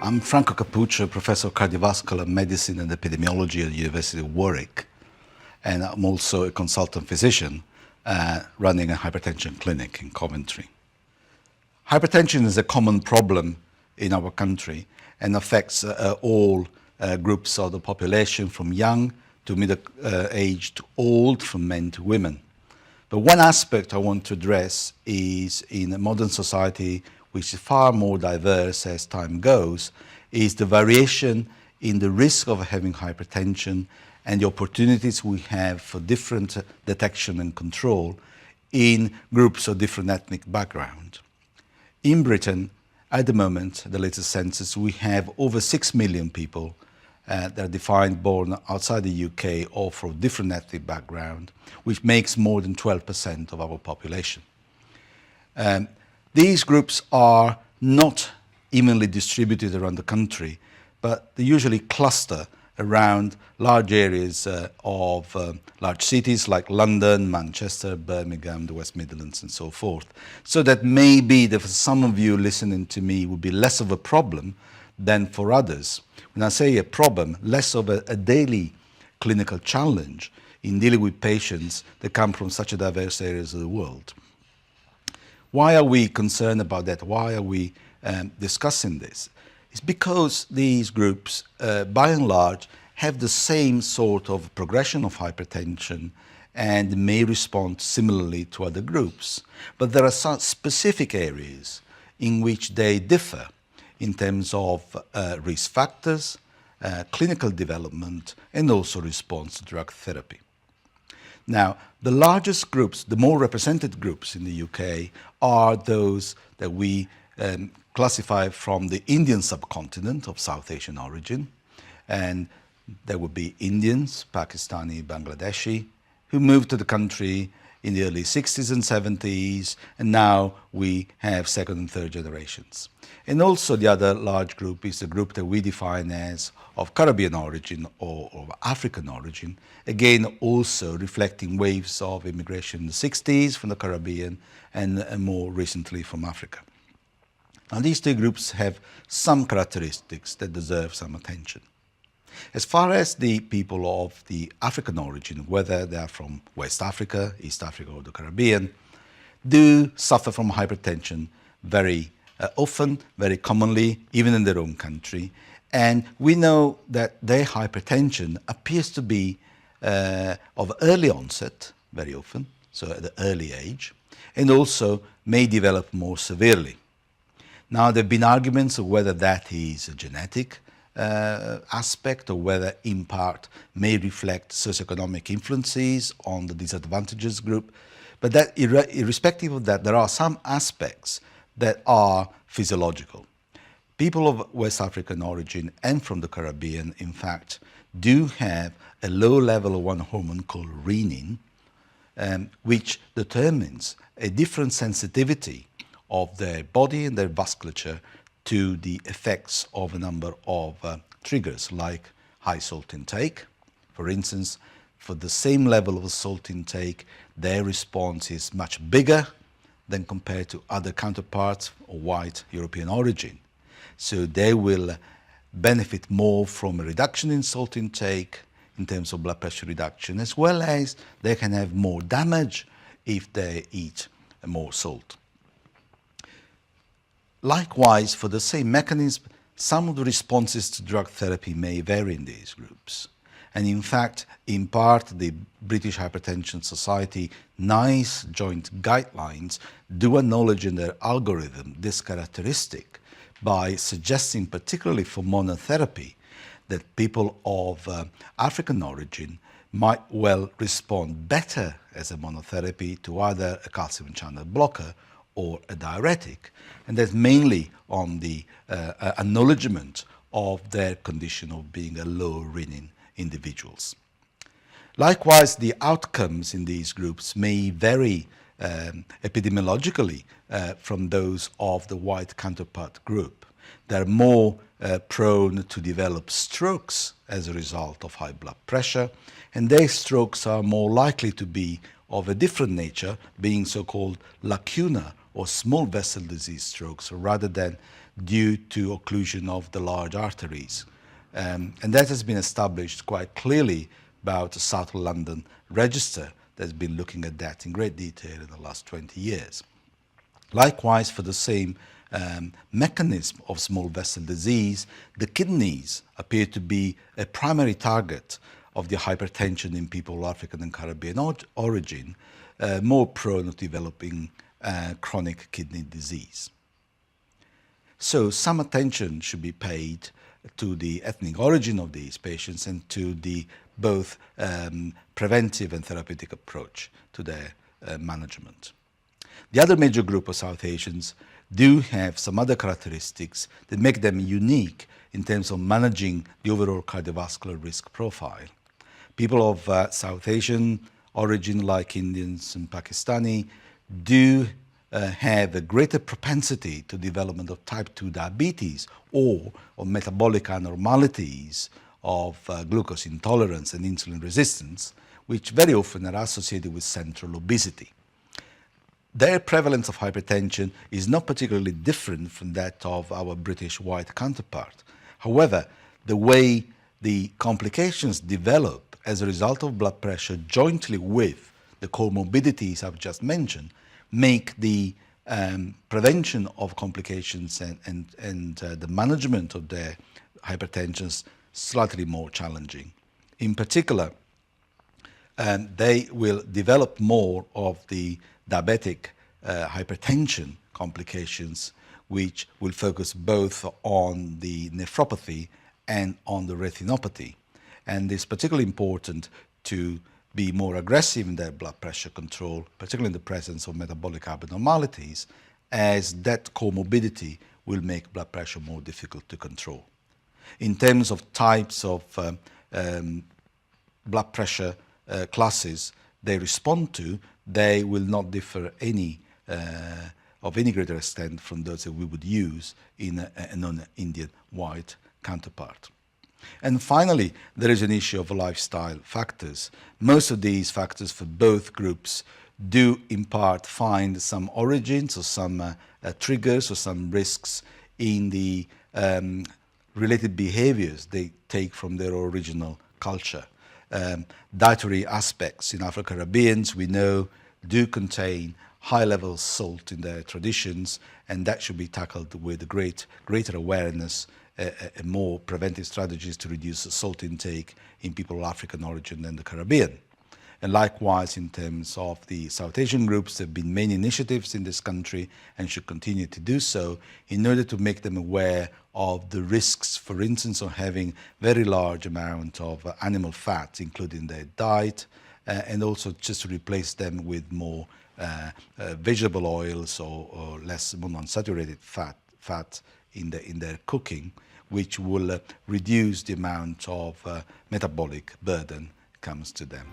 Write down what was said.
I'm Franco Cappuccio, Professor of Cardiovascular Medicine and Epidemiology at the University of Warwick, and I'm also a consultant physician running a hypertension clinic in Coventry. Hypertension is a common problem in our country and affects all groups of the population, from young to middle age to old, from men to women. But one aspect I want to address is, in a modern society which is far more diverse as time goes, is the variation in the risk of having hypertension and the opportunities we have for different detection and control in groups of different ethnic background. In Britain, at the moment, the latest census, we have over 6 million people that are defined born outside the UK or from different ethnic background, which makes more than 12% of our population. These groups are not evenly distributed around the country, but they usually cluster around large areas of large cities like London, Manchester, Birmingham, the West Midlands, and so forth. So that maybe for some of you listening to me would be less of a problem than for others. When I say a problem, less of a daily clinical challenge in dealing with patients that come from such a diverse areas of the world. Why are we concerned about that? Why are we discussing this? It's because these groups, by and large, have the same sort of progression of hypertension and may respond similarly to other groups. But there are some specific areas in which they differ in terms of risk factors, clinical development, and also response to drug therapy. Now, the largest groups, the more represented groups in the UK are those that we classify from the Indian subcontinent of South Asian origin, and there would be Indians, Pakistani, Bangladeshi, who moved to the country in the early 60s and 70s, and now we have second and third generations. And also the other large group is the group that we define as of Caribbean origin or African origin, again also reflecting waves of immigration in the 60s from the Caribbean and more recently from Africa. Now these two groups have some characteristics that deserve some attention. As far as the people of the African origin, whether they are from West Africa, East Africa or the Caribbean, do suffer from hypertension very often, very commonly, even in their own country. And we know that their hypertension appears to be of early onset, very often, so at an early age, and also may develop more severely. Now, there have been arguments of whether that is a genetic aspect or whether in part may reflect socioeconomic influences on the disadvantaged group. But that, irrespective of that, there are some aspects that are physiological. People of West African origin and from the Caribbean, in fact, do have a low level of one hormone called renin, which determines a different sensitivity of their body and their vasculature to the effects of a number of triggers like high salt intake. For instance, for the same level of salt intake, their response is much bigger than compared to other counterparts of white European origin. So they will benefit more from a reduction in salt intake in terms of blood pressure reduction, as well as they can have more damage if they eat more salt. Likewise, for the same mechanism, some of the responses to drug therapy may vary in these groups. And in fact, in part, the British Hypertension Society NICE joint guidelines do acknowledge in their algorithm this characteristic by suggesting, particularly for monotherapy, that people of African origin might well respond better as a monotherapy to either a calcium channel blocker or a diuretic, and that's mainly on the acknowledgement of their condition of being a low renin individuals. Likewise, the outcomes in these groups may vary epidemiologically from those of the white counterpart group. They're more prone to develop strokes as a result of high blood pressure, and their strokes are more likely to be of a different nature, being so-called lacunar or small vessel disease strokes rather than due to occlusion of the large arteries. And that has been established quite clearly about the South London Register that's been looking at that in great detail in the last 20 years. Likewise, for the same mechanism of small vessel disease, the kidneys appear to be a primary target of the hypertension in people of African and Caribbean origin, more prone to developing chronic kidney disease. So some attention should be paid to the ethnic origin of these patients and to the both preventive and therapeutic approach to their management. The other major group of South Asians do have some other characteristics that make them unique in terms of managing the overall cardiovascular risk profile. People of South Asian origin, like Indians and Pakistani, do have a greater propensity to development of type 2 diabetes or of metabolic abnormalities of glucose intolerance and insulin resistance, which very often are associated with central obesity. Their prevalence of hypertension is not particularly different from that of our British white counterpart. However, the way the complications develop as a result of blood pressure jointly with the comorbidities I've just mentioned make the prevention of complications and the management of their hypertension slightly more challenging. In particular, they will develop more of the diabetic hypertension complications, which will focus both on the nephropathy and on the retinopathy. And it's particularly important to be more aggressive in their blood pressure control, particularly in the presence of metabolic abnormalities, as that comorbidity will make blood pressure more difficult to control. In terms of types of blood pressure classes they respond to, they will not differ of any greater extent from those that we would use in a non-Indian white counterpart. And finally, there is an issue of lifestyle factors. Most of these factors for both groups do in part find some origins or some triggers or some risks in the related behaviors they take from their original culture. Dietary aspects in Afro-Caribbeans, we know, do contain high levels of salt in their traditions, and that should be tackled with greater awareness and more preventive strategies to reduce the salt intake in people of African origin and the Caribbean. And likewise, in terms of the South Asian groups, there have been many initiatives in this country and should continue to do so in order to make them aware of the risks, for instance, of having very large amount of animal fat included in their diet, and also just to replace them with more vegetable oils or less monounsaturated fat in their cooking, which will reduce the amount of metabolic burden comes to them.